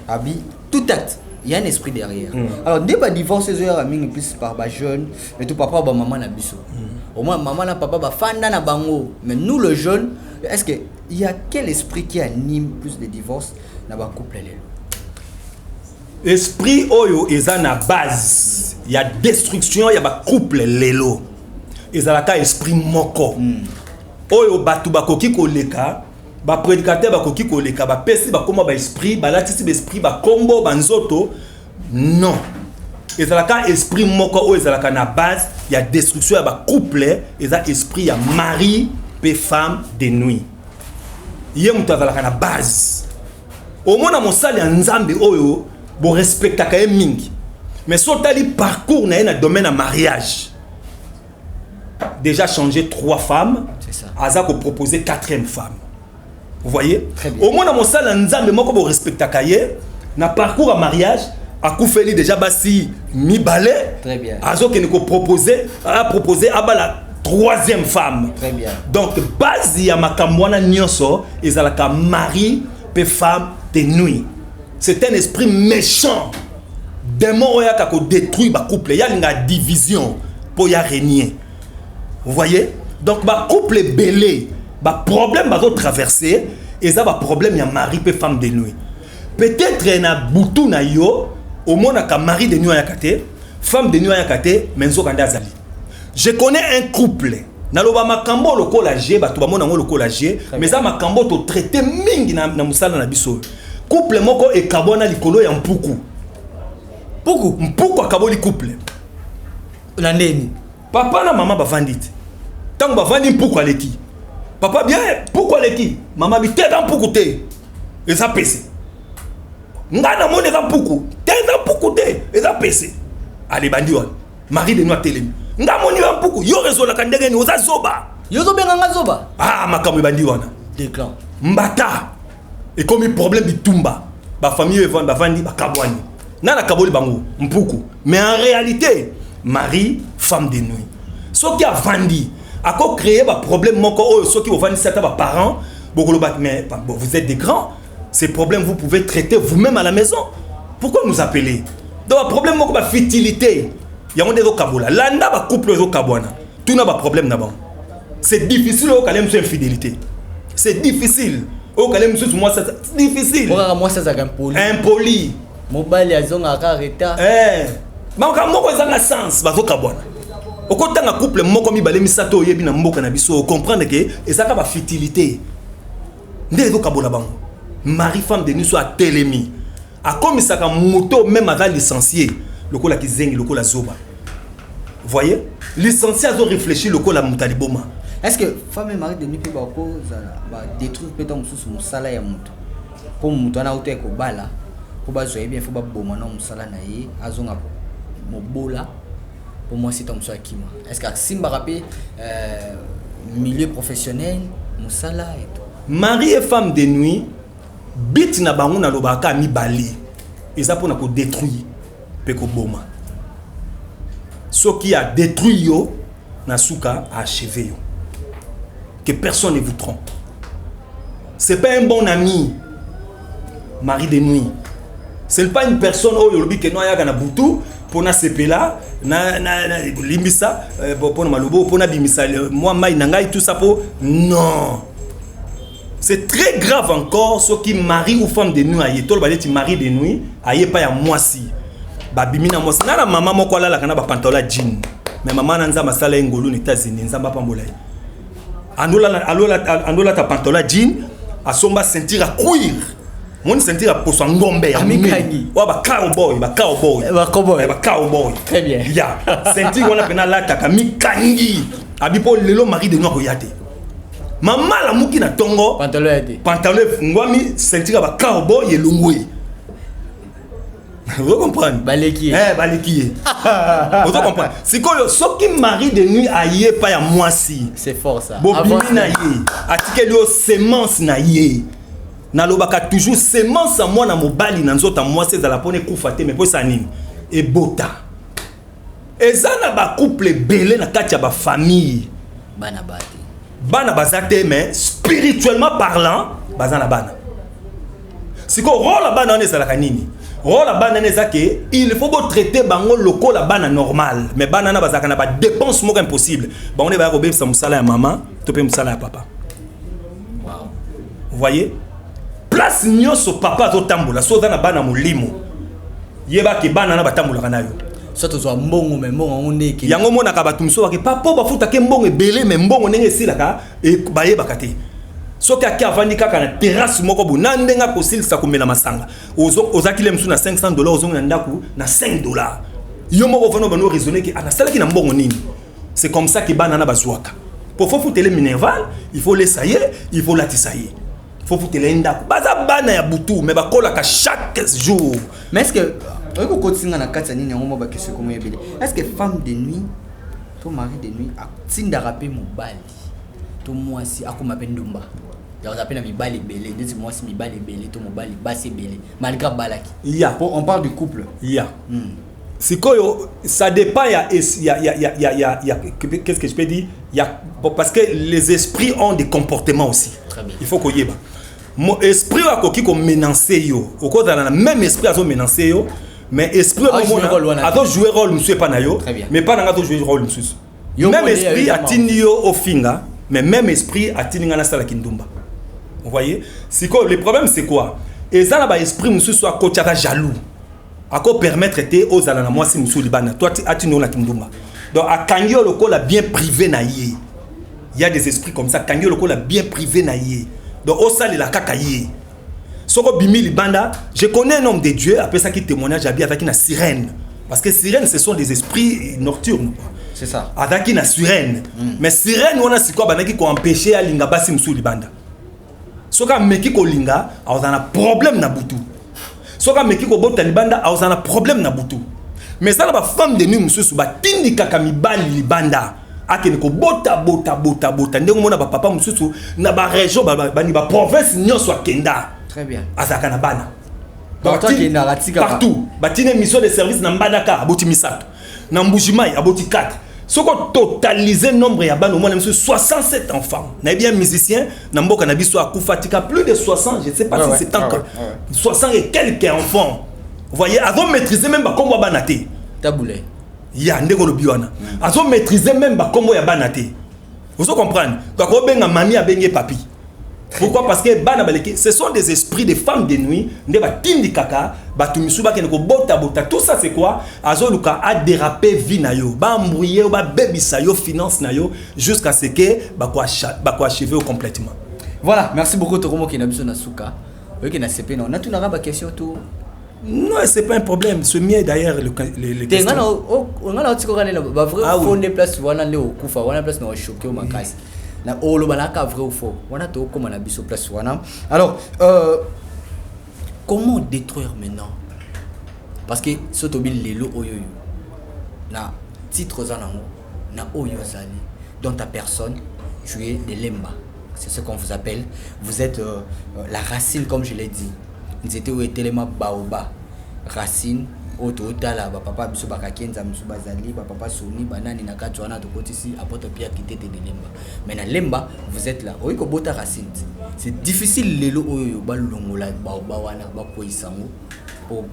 abi tout acte il y a un esprit derrière. Alors dès ba divorce les heures mingi plus par ba jeune mais tout papa ba maman na biso au moins maman na papa ba fanda na bango mais nous le jeune est-ce que il y a quel esprit qui anime plus les divorces na ba couple lelo esprit oyo eza na base il y a destruction il y a ba couple lelo ezalaka esprit moko oyo batu bakoki koleka ba prédicateur bakoki koleka ba pesi ba koma ba esprit ba latisi ba esprit ba kombo ba nzoto non ezalaka esprit moko oyo ezalaka na base ya destruction ya ba couple eza esprit ya mari pe femme de nuit ye mutu azalaka na base omona mosali ya nzambe oyo bo respectaka ye mingi mais sotali parcours na ye na domaine ya mariage déjà changé 3 femmes. C'est ça. Azako proposer 4e femme. Vous voyez? Au moins dans mon salle nzambe moko bo respecta kaye na parcours à mariage a koufeli déjà basi mi balé. Très bien. Azoko ne ko proposer à la 3e femme. Très bien. Donc base ya makambwana nyonso ezalaka mari pe femme de nuit. C'est un esprit méchant. Démon oyaka ko détruire ba couple, ya linga division pour ya régner. Vous voyez? Donc, bah couple belé, bah problème bah traverser, et ça bah problème y a mari et femme de nuit. Peut-être na boutou na yo, au moins na mari de nuit à kate, femme de nuit à kate, menzo kanda zali. Je connais un couple. Na loba makambo loko la G, bah tout ba mona loko la G, mais ça makambo to traité mingi na musala na biso. Couple moko e kabona likolo ya mpuku. Mpuku akabo li couple. La neni. Papa na maman bavandite. Tant que bavandi mpuku aleki. Papa bien, pourquoi aleki? Maman bi tête en mpuku te. Et ça pèse. Ngana mone za mpuku. Tête en mpuku te. Et ça pèse. Allez bandi wan. Marie de noix telemi. Nga moni wa mpuku. Yo rezola kandenge ni oza zoba. Yo zo benga nga zoba. Ah makambo bandi wana. Déclan. Mbata. Et comme il problème bitumba. Ba famille evanda bavandi ba kabwani. Nana kaboli bango mpuku. Mais en réalité, mari, femme de nuit. Ce qui a vendu, a créé un problème, ceux qui ont vendu certains parents, mais vous êtes des grands, ces problèmes vous pouvez traiter vous-même à la maison. Pourquoi nous appeler? Donc, un problème, c'est futilité. Il y a des kabola. Landa va couple au kabwana. Tout n'a pas problème d'abord. C'est difficile au calme sur infidélité. C'est difficile. Au calme sur moi, c'est difficile. Moi, ça c'est impoli. Impoli. Mobile, ils ont un retard. Mais moko ezanga sens bazoka bwana okotanga couple moko mibale misato yebi na mboka na biso comprendre que ezaka ba futilité nde ezoka bona bango mari femme de nuit soit telemi akomisaka moto même avec licencié lokola kizengi lokola zoba voyez licencié azo réfléchir lokola mutaliboma est-ce que femme et mari de nuit peut ba détruire peut-être mususu musala ya mutu pour mutu ana auto ko bala pour ba zoye bien faut ba boma na musala na ye azonga mobola pour moi c'est comme ça qui moi est-ce que simba rapé milieu professionnel musala et tout mari et femme de nuit bit na bango na lobaka mibali eza pona ko détruire pe ko boma ce qui a détruit yo na suka a achevé yo que personne ne vous trompe. C'est pas un bon ami mari de nuit, c'est pas une personne oh yolobi ke no ya na butu pona sepela na limbisa pona malobo pona bimisa moi mai na ngai tout ça po non. C'est très grave encore ceux qui marient ou femme de nuit aye tol ba ti mari de nuit aye pa ya mwasi ba bimina mwasi na maman moko la kana ba pantalon jean mais maman nanza masala ngolu ni États-Unis nzamba pambola andola ta pantalon jean a somba sentir à cuir mon sentir à poso ngombe ya mingi wa ba cowboy très bien ya sentir wana pena la ta kamikangi abipo lelo mari de nuit ko yate maman la muki na tongo pantalon ngwami sentir ba cowboy et lungwe. Vous comprenez? Baleki. Baleki. Vous comprenez? C'est quoi ce qui mari de nuit aïe pas ya moisi. C'est fort ça. Bobimi na yé. Atike yo semence na yé. Na lobaka toujours semence à moi na mobali na nzota moisi za la pone kufate mais po ça nini. Et bota. Ezana ba couple belé na katia ba famille. Bana bate. Bana bazate mais spirituellement parlant bazana bana. C'est quoi rôle bana on est za la kanini. Oh la banane zake il faut pas traiter bango loko la banane normal mais banana bazaka na ba dépense mo impossible ba on est ba robé sa musala ya maman to pe musala ya papa. Wow. Vous voyez place nyoso papa to tambola so za na bana molimo yeba ke banana batambola kana yo so to zo mbongo me mbongo onde ke yango mona ka batumso ba ke papa ba futa ke mbongo ebele me mbongo ndenge silaka e ba yeba kate. Soki aki avandi kaka na terrasse moko bo na ndenga kosilisa komela masanga ozakile msu na $500 ozongi na ndaku na $5 yo moko vano bano raisonner que anasalaki na mbongo nini. C'est comme ça que banana bazwaka pour faut foutre les minerval il faut les sailler il faut latisailler faut foutre les ndaku baza bana ya butu mais bakola ka chaque jour. Mais est-ce que on continue na kati nini ngomo ba question comme yebele est-ce que femme de nuit ton mari de nuit a tinda rapper mobali to mwasi akoma pendumba ya zapena mibali belé ndeti mwasi mibali belé to mobali basi belé malgré balaki ya on parle du couple ya sikoyo ça dépend qu'est-ce que je peux dire parce que les esprits ont des comportements aussi. Très bien. Il faut qu'on yeba mon esprit a koki ko menacer yo oko dans la même esprit azo menacer yo mais esprit a jouer rôle monsieur pas na yo mais pas na jouer rôle monsieur même esprit a tini yo au finga mais même esprit a tini ngana sala kindumba. Vous voyez c'est quoi le problème c'est quoi et ça là ba esprit monsieur soit kochaka jaloux à quoi permettre te aux alana moi si monsieur libana toi tu atino na kindumba donc à kangio loko la bien privé na yé il y a des esprits comme ça kangio loko la bien privé na yé donc au sale la kaka yé soko bimi libanda je connais un homme de Dieu après ça qui témoignage habillé avec une sirène parce que sirène ce sont des esprits nocturnes. C'est ça. Avec une sirène. Mais sirène on a si quoi banaki ko empêcher à linga basi monsieur libanda. Soka meki ko linga a un problème na butu. Soka meki ko bota libanda a un problème na butu. Mais ça la femme de nuit monsieur suba tindi kaka mibali libanda akene ko bota ndenge mona ba papa monsieur na ba région ba ni ba province nyonso akenda. Très bien. Azaka na bana. Partout. Batine mission de service na mbadaka aboti misato. Na mbujimai aboti 4. Ce qu'on totalise nombre ya bana au moins 67 enfants. Na bien musicien na mboka na biso akufatika plus de 60, je ne sais pas si c'est encore 60 et quelques enfants. Vous voyez, avant maîtriser même ba kombo banate. Taboulé. Ya ndeko lo biwana. Avant maîtriser même ba kombo ya banate. Vous comprenez? Donc on benga mami a benga papi. Pourquoi? Parce que bana baleki ce sont des esprits de femmes de nuit nde ba tindi kaka batumisuba ke ko bota tout ça c'est quoi azoluka a déraper vie na yo ba mbrouiller ba bebisa yo finance na yo jusqu'à ce que ba ko achever complètement. Voilà, merci beaucoup Toromo qui na biso na suka. Oui qui na CP non na tout na ba question tout. Non, c'est pas un problème, ce mien d'ailleurs les questions. On a otiko kana ba vrai fondé place wana nde okufa wana place na choquer au makasi. Na olo banaka vrai ou faux wana to comme na biso place wana. Alors comment détruire maintenant parce que sotobi lelo oyoyo na titre zanango na oyo zali dans ta personne tu es de lemba c'est ce qu'on vous appelle. Vous êtes la racine, comme je l'ai dit. Ils étaient où était les baoba. Racine, otala, papa biso bakakenza biso bazali, papa soni, banani na katwana to kotisi, apôtre Pierre qui était de Lemba. Mais na Lemba, vous êtes là. Oui, ko bota racine. C'est difficile lelo oyo balongola baoba wana bakoisango. Oh,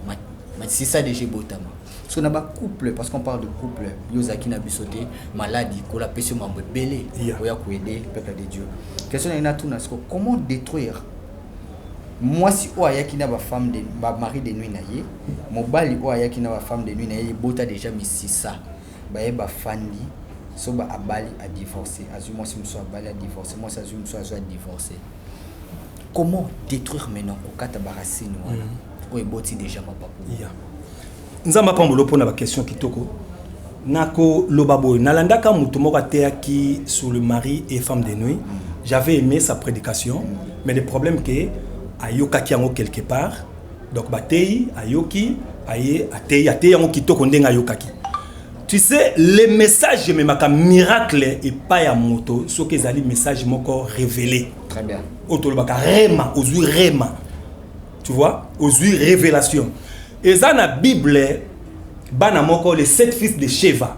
c'est ça déjà botama. Parce qu'on a pas couple, parce qu'on parle de couple, Yozaki n'a bisoté, maladie, qu'on a péché membre belé, on a aider le peuple de Dieu. Question est tout comment détruire? Moi si oya qui n'a pas femme de mari de nuit naïe, mon bali oya qui n'a pas femme de nuit naïe, bota déjà mis si ça, bah fandi, so ba abali a divorcer, azuma moi si me soit abali a divorcer, moi ça azuma me soit divorcer. Comment détruire maintenant au katabarasine voilà? Ou boti déjà ma papa. Nzamba pambolo pona ba question kitoko. Nako lobabo nalandaka mutu moko teaki sur le mari et femme de nuit. J'avais aimé sa prédication, mais le problème que ayoka ki yango quelque part. Donc batei ayoki aye atei yango kitoko ndenga ayokaki. Tu sais les messages me maka miracle et pas ya moto, ce que zali message moko révélé. Très bien. Otolobaka rema, ozui rema. Tu vois, ozui révélation. Et dans la Bible, bana moko les 7 fils de Sheva.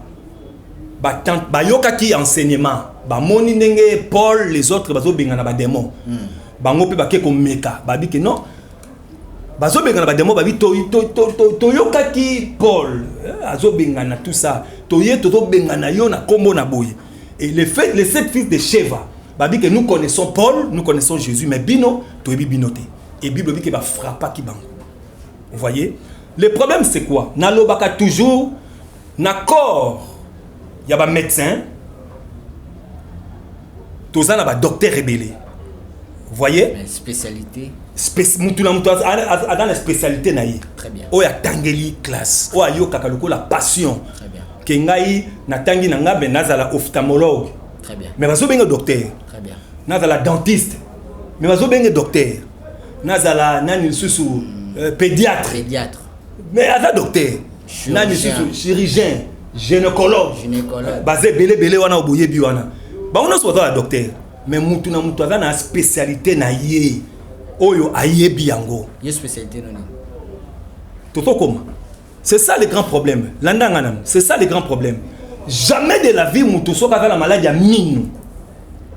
Ba yoka ki enseignement. Ba moni ndenge Paul, les autres bazo bengana ba démon. Ba ngope ba ke ko meka. Ba bi ke non. Bazo bengana ba démon ba bi to yoka ki Paul. Azo bengana tout ça. To bengana yo na kombo na boye. Et les 7 fils de Sheva. Ba bi que nous connaissons Paul, nous connaissons Jésus, mais bino to ebi binoté. Et Bible dit que va frapper qui bango. Vous voyez? Le problème c'est quoi? Nalobaka toujours d'accord. Il y a un médecin. Tous en a docteur rébellé. Vous voyez? Spécialité. Dans la spécialité naïe. Très bien. Oh ya tangeli classe. Oh ayo kakaloko la passion. Très bien. Kengai na tangi na ngabe nazala ophtalmologue. Très bien. Mais bazo benga docteur. Très bien. Nazala dentiste. Mais bazo benga docteur. Nazala nani susu pédiatre. Pédiatre. Mais à docteur. Nani susu chirurgien, gynécologue. Gynécologue. Basé belé wana oboye bi wana. Ba on so la docteur. Mais mutu na na spécialité na yé. Oyo ayebi yango. Yé spécialité non. Toto comment? C'est ça le grand problème. Landanganam, c'est ça le grand problème. Jamais de la vie mutu so ka la maladie à mine.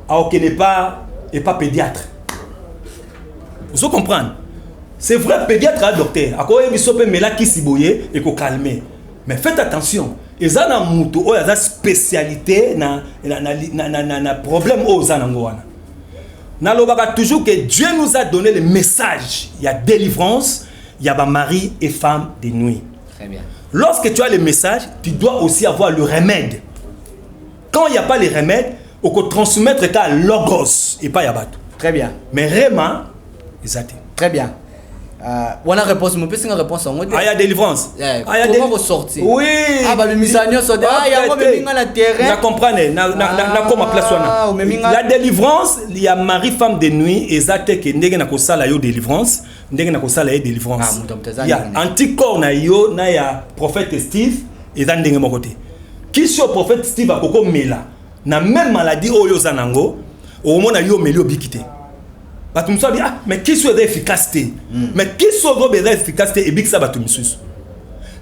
Alors qu'il n'est pas pédiatre. Vous comprenez? C'est vrai, pédiatre à docteur. À quoi il peut mettre qui siboyer et qu'on calmer. Mais faites attention. Ils ont une spécialité na problème aux anangoana. Nalobaka toujours que Dieu nous a donné le message. Il y a délivrance, il y a mari et femme de nuit. Très bien. Lorsque tu as le message, tu dois aussi avoir le remède. Quand il n'y a pas le remède, on peut transmettre qu'à logos et pas yabato. Très bien. Mais vraiment, exact. Très bien. On a réponse, mais peut-être une réponse en mode. Ah, il y a délivrance. Comment ressortir? Oui. Ah, bah, le missionnaire sur ah, il y a quoi, mais na terrain. Na comprendre, na comme place wana. La délivrance, il y a mari femme de nuit, exact que ndenge na ko sala yo délivrance, ndenge na ko sala yo délivrance. Il y a anticorps na yo na ya prophète Steve et za ndenge moko te. Qui sur prophète Steve a koko mela na même maladie oyo zanango, au moment na yo melio bikité. Batum so dit ah mais qui soit efficacité mais qui soit efficacité et biksa batum sus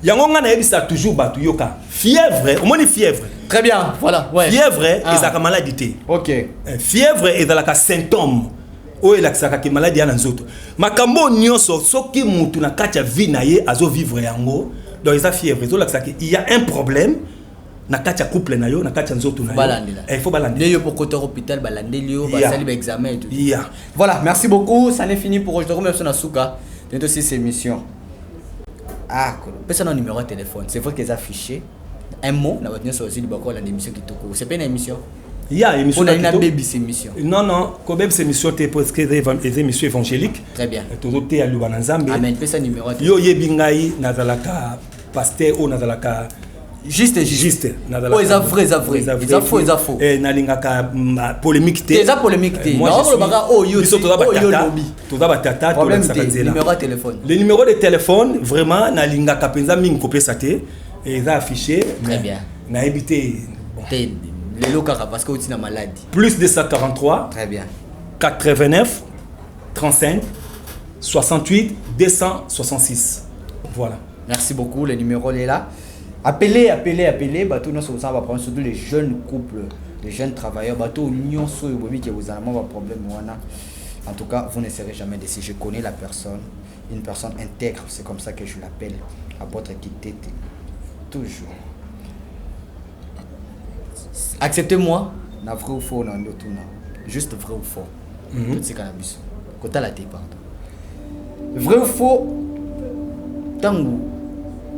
yango nga na yebisa toujours batu yoka fièvre au moins fièvre très bien voilà ouais fièvre ezaka maladie. OK fièvre ezalaka symptôme o elakisaka ke maladie na nzoto makambo nyonso soki mutu na kati ya vie na ye azo vivre yango donc eza fièvre ezolakisaka ke il y a un problème na kati ya couple na yo na kati ya nzoto na yo il faut balandela yo pour côté hôpital balandeli yo basali ba examen et tout yeah. Voilà, merci beaucoup, ça n'est fini pour aujourd'hui. Merci à Souka de toutes ces émissions. Ah, personne n'a numéro de téléphone. C'est vrai qu'ils affiché un mot dans votre numéro aussi du la émission qui toque. C'est pas une émission. Il y a une émission. On a une baby émission. Non, comme c'est émission t'es parce que des émissions évangéliques. Très bien. Tout est à l'Ubanazambe. Amen. Personne numéro. Yo yebingai nazalaka pasteur ou nazalaka juste oh ils ont faux et nalingaka polémique té ça polémique té non le baga oh yo lobby tout va batata problème de numéro de téléphone le numéro de téléphone vraiment nalingaka penza mingi kopesa té et ça affiché très bien na éviter té les locaux parce que tu as maladie plus 243 très bien 89 35 68 266. Voilà. Merci beaucoup, le numéro est là. Appelez. Bateau nous sommes va prendre surtout les jeunes couples, les jeunes travailleurs. Bateau union sur que vous avez un problème. En tout cas, vous ne serez jamais déçus. Je connais la personne, une personne intègre. C'est comme ça que je l'appelle. Apôtre Kitete. Toujours. Acceptez-moi. Na vrai ou faux, non, juste vrai ou faux. Tout c'est cannabis. Côté la pardon. Vrai ou faux, tangu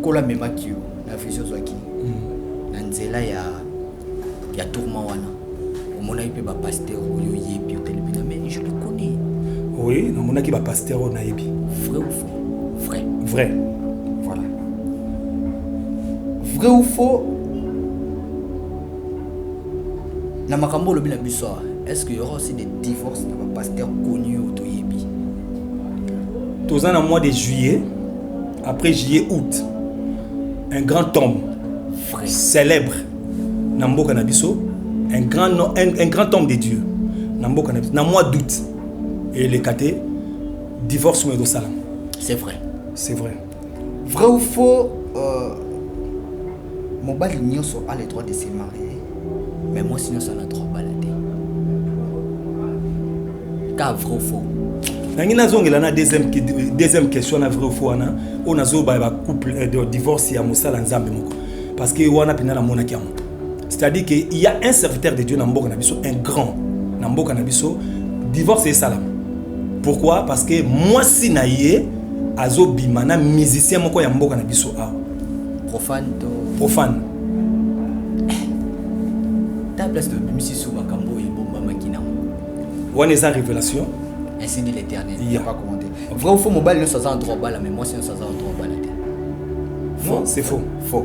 kola memakio na vision zwaki. Na nzela ya tourment wana. Omona ipe ba pasteur oyo yebi au téléphone mais je le connais. Oui, na mona ki ba pasteur na yebi. Vrai ou faux? Vrai. Vrai. Voilà. Vrai ou faux? Na makambo lobi na biso, est-ce qu'il y aura aussi des divorces na ba pasteur connu au toyebi? Tous en mois de juillet, après juillet août, un grand homme célèbre Nambo Canabiso, un grand homme de Dieu Nambo Canabiso, dans le mois d'août, et les catés divorce Medo Salam. C'est vrai. C'est vrai. Vrai ou faux, mon bal Nyoso a le droit de se marier, mais moi sinon ça n'a trop baladé. Car vrai ou faux? Nangina zongela na deuxième question na vrai ou faux na on a zo ba couple de divorce ya musala nzambe moko parce que wana pina na mona kiamo. C'est-à-dire que il y a un serviteur de Dieu na mboka na biso, un grand na mboka na biso, divorce et salam. Pourquoi? Parce que moi si na ye azo bimana musicien moko ya mboka na biso a profane. Ta place de musique sous makambo et bomba makina. Wana eza révélation. Ainsi dit l'Éternel, il n'y a pas commenté. Vrai ou faux, mon bal ne s'en droit balle, mais moi c'est un s'en droit balle. Non, c'est faux. Faux.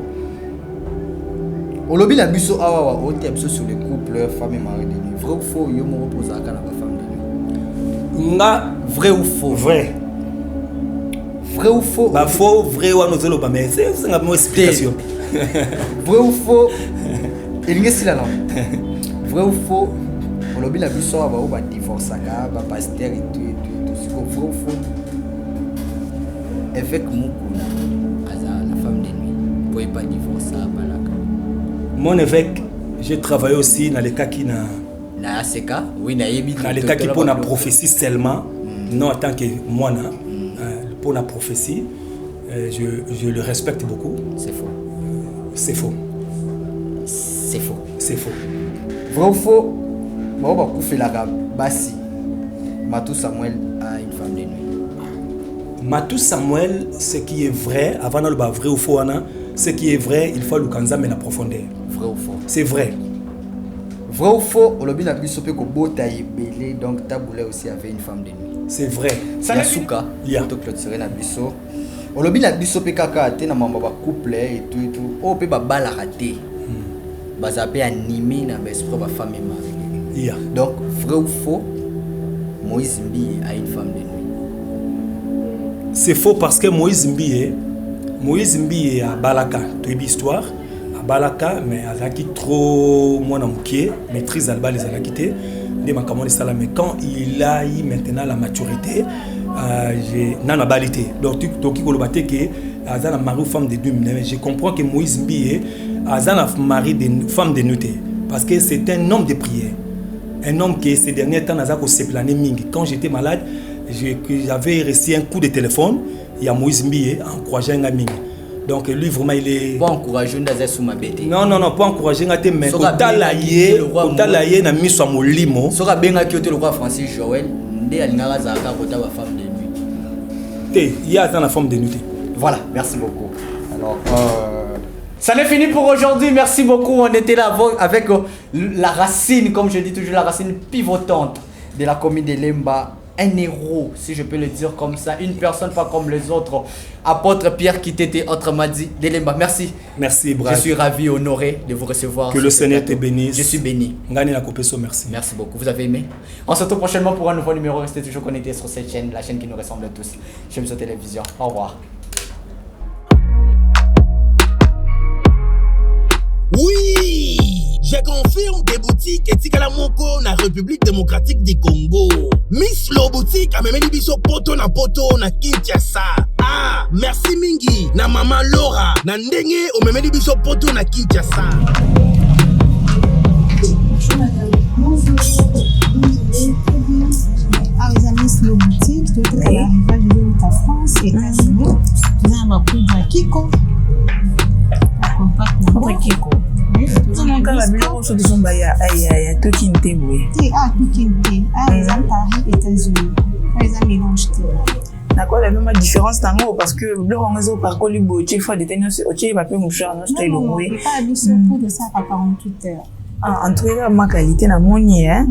Au lobby la biso awa au thème sur les couples, femmes et mari de nuit. Vrai ou faux, yo mo repose à la femme de nuit. Nga vrai ou faux? Vrai. Vrai ou faux? Bah faux, vrai ou nous allons pas mais c'est une explication. Vrai ou faux? Il y a si la langue. Vrai ou faux? Au lobby la biso awa au divorce à ba pasteur et tout ce qu'on vrai ou faux? Avec mon la femme de nuit. Vous pouvez pas divorcer à Balaka. Mon évêque, j'ai travaillé aussi dans les cas qui na ACK, oui, na yebi dans les cas qui pour la prophétie seulement, non en tant que moi pour la prophétie, je le respecte beaucoup. C'est faux. C'est faux. C'est faux. C'est faux. Vrai ou faux? Bon, bah, fait la Bassi. Matou Samuel a une femme de nuit. Matou Samuel, ce qui est vrai, avant de le vrai ou faux, ce qui est vrai, il faut le kanza mais la profondeur. Vrai ou faux? C'est vrai. Vrai ou faux? On l'a bien appris sur que Bota est belé, donc Taboulé aussi avait une femme de nuit. C'est vrai. Ça Yasuka, to clôturer na biso. On l'a bien appris sur que Kaka te na mamba couple et tout. Oh pe ba bala raté. Bazapé animé na esprit ba femme et mari. Yeah. Donc vrai ou faux? Moïse Mbi a une femme de nuit. C'est faux parce que Moïse Mbi est à Balaka, tu as une histoire à Balaka, mais Azaki trop moi dans pied, maîtrise Alba les a quitté, mais quand il a eu maintenant la maturité, j'ai nana balité. Donc tu qui kolobate que Azana mari ou femme de deux, mais je comprends que Moïse Mbi est Azana mari de femme de nuit parce que c'est un homme de prière. Un homme qui ces derniers temps n'a pas se plané mingi. Quand j'étais malade, j'avais reçu un coup de téléphone. Il y a Moïse Mbié encouragé un ami. Donc lui vraiment il est pas encouragé d'aller sous ma bête. Non, pas encouragé ngate mais kotalaye na miso a molimo. Sora benga ki le roi Francis Joël, ndé alingara zaka kota ba femme de nuit. Il y a dans la femme de nuit. Voilà, merci beaucoup. Alors ça n'est fini pour aujourd'hui. Merci beaucoup. On était là avec la racine, comme je dis toujours, la racine pivotante de la commune de Lemba. Un héros, si je peux le dire comme ça. Une personne pas comme les autres. Apôtre Pierre Kitete, autrement dit, de Lemba. Merci. Merci, bravo. Je suis ravi, honoré de vous recevoir. Que le Seigneur te bénisse. Je suis béni. Gagnez la Copeso, merci. Merci beaucoup. Vous avez aimé? On se retrouve prochainement pour un nouveau numéro. Restez toujours connectés sur cette chaîne, la chaîne qui nous ressemble tous. J'aime sur télévision. Au revoir. Oui, j'ai confirme des boutiques etikala moko na République démocratique du Congo. Miss Lo boutique amemeli biso poto na Kinshasa. Ah, merci mingi na Mama Laura na ndenge omemeli biso poto na Kinshasa. Ah, les amis, Slow Boutique, tout est à l'arrivée de la France, États-Unis. Nous avons un coup de Kiko. Kiko. Comment la biloko so de somba ya Tokinte boye. Ah, Tokinte. Ah, les amis Paris, États-Unis. Les amis mélange. D'accord, la même différence tango parce que le rangezo par colibo, tu fois de tenir au tché va pas moucher non style oui. Pas habitué pour de ça par 48 heures. En tout cas, ma qualité na moni hein.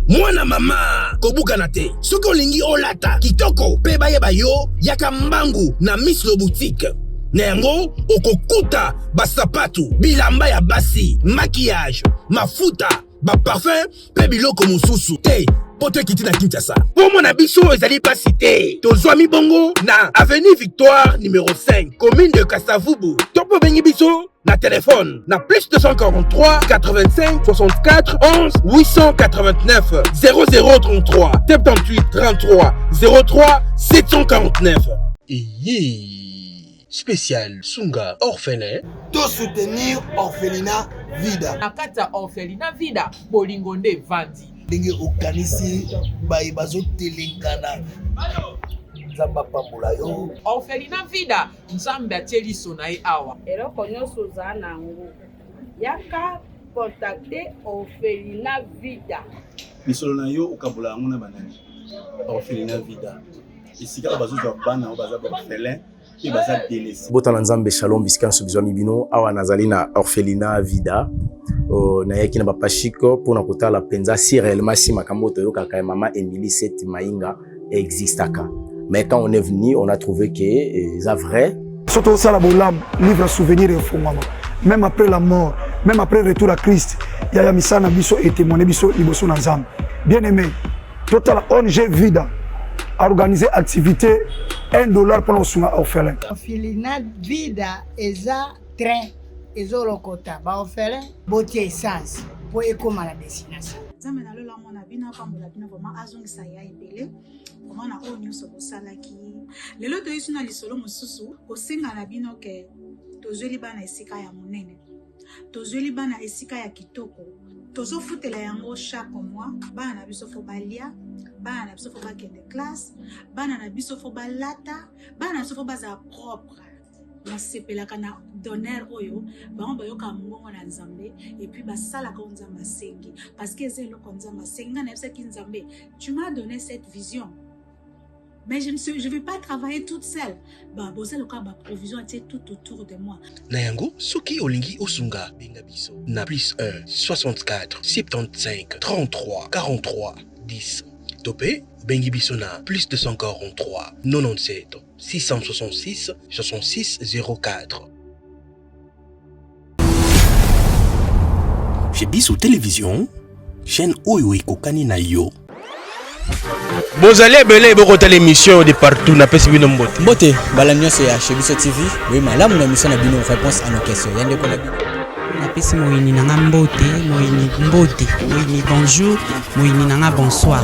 Mwana mama kobuka na te. Soko lingi olata kitoko pe baye bayo yaka mbangu na Miss Lo boutique. Nengo okokuta basapatu bilamba ya basi, maquillage, mafuta, ba parfum pe biloko mususu. Te poto kiti na Kinshasa. Pour mon abiso ezali pas cité. Tozwami bongo na avenue Victoire numéro 5, commune de Kasavubu. Topo bengi biso na téléphone na plus 243 85 64 11 889 0033 78 33 03 749. Spécial Sunga orphelin. To soutenir orphelinat Vida. Na kata orphelinat Vida bolingo nde vandi. Ndenge okanisi bayi bazotelengana. Nzamba pambola yo. Orphelinat Vida nzambe atieli so na ye awa. Eloko nyonso oza nango. Yaka contacter orphelinat Vida. Misolo na yo okabola yango na banani. Orphelinat Vida. Esika bazozwa bana baza orphelin. Botana nzambe shalom bisika nsobizwa mibino awa nazali na orphelinat Vida na yaki na bapashiko pona kotala penza si réellement si makambo toyokaka mama Emily Seti Mainga existaka. Mais quand on est venu, on a trouvé que c'est vrai. Surtout ça la bolam livre souvenir et fondement. Même après la mort, même après le retour à Christ, il y a misana biso et témoigner biso liboso na nzambe. Bien aimé, total ONG Vida a organisé activité $1 pour nos orphelins. Orphelinat Vida eza train ezolokota ba orphelin botie essence pour ekoma la destination. Nzambe na lola mona bina pambola bina vraiment azongisa ya ebele vraiment na oyo nyonso bosalaki lelo toyesu na lisolo mosusu kosenga na bino ke tozweli bana esika ya monene tozweli bana esika ya kitoko tozofutela yango chaque mois bana na biso fo balia bana na biso fo bakende classe bana na biso fo balata bana na biso fo baza propre nasepelaka na donner oyo bango bayoka mbongo na nzambe et puis basalaka nzambe asengi parce que c'est eloko nzambe asengi na yebisaki nzambe tu m'as donné cette vision mais je vais pas travailler toute seule. Bah, bossa le cas, ma provision était tout autour de moi. Nayango, Soki Olingi Osunga, Bengabiso, na plus 1, 64, 75, 33, 43, 10. Topé, Bengibiso na plus 243, 97, 666, 66, 04. Chez Bissou Télévision, chaîne Oyo Ekokani na yo. Bozali ebele bokota l'émission de partout na pesi bino mbote. Mbote bala nyonso ya chez Biso TV. Oui malamu na mission na bino réponse à nos questions. Yande ko na bino. Na pesi moyini na nga mbote, moyini bonjour, moyini na nga bonsoir.